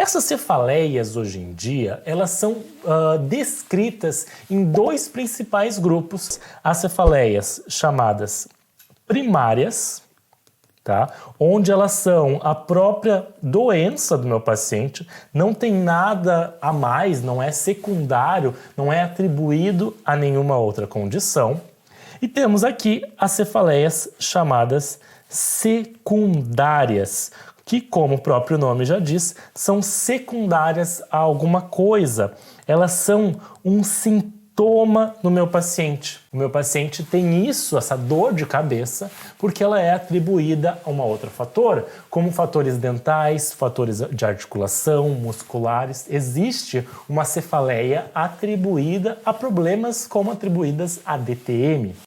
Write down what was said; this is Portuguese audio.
Essas cefaleias, hoje em dia, elas são descritas em dois principais grupos. As cefaleias chamadas primárias, tá? Onde elas são a própria doença do meu paciente, não tem nada a mais, não é secundário, não é atribuído a nenhuma outra condição. E temos aqui as cefaleias chamadas secundárias, que, como o próprio nome já diz, são secundárias a alguma coisa. Elas são um sintoma no meu paciente. O meu paciente tem isso, essa dor de cabeça, porque ela é atribuída a uma outra fator, como fatores dentais, fatores de articulação, musculares. Existe uma cefaleia atribuída a problemas como atribuídas a DTM.